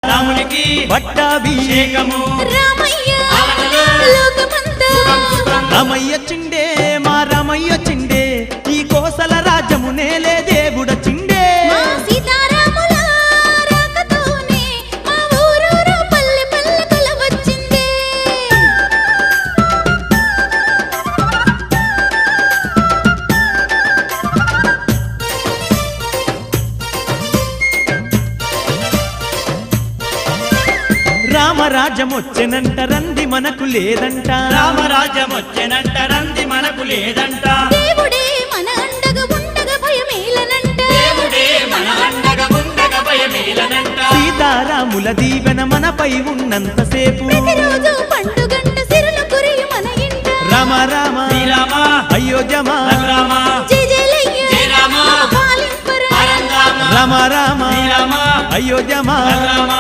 రామునికి పట్టాభిషేకము రామయ్య లోకమంతా రామయ్య చిండే మా రామయ్య చిండే ఈ కోసల రాజ్యము నేలే దేవుడ చిండే మా సీతారాముల రాకతోనే మా ఊరూరు పల్లె పల్లె కలవచ్చిందే రామరాజ్యం వచ్చెనంట రంది మనకు లేదంట రామరాజ్యం వచ్చెనంట రంది మనకు లేదంట దేవుడే మన అండగా ఉండగా భయమేలనంట దేవుడే మన అండగా ఉండగా భయమేలనంట సీతారాముల దీవెన మనపై ఉన్నంతసేపు ప్రతిరోజు పండుగంట సిరులు కురియ మన ఇంట రామ రామ శ్రీరామ అయోధ్యమా రఘురామ జయ జయలయ్య జయ రామ పాలింపరా పరంధామ రామ రామ శ్రీరామ అయోధ్యమా రఘురామ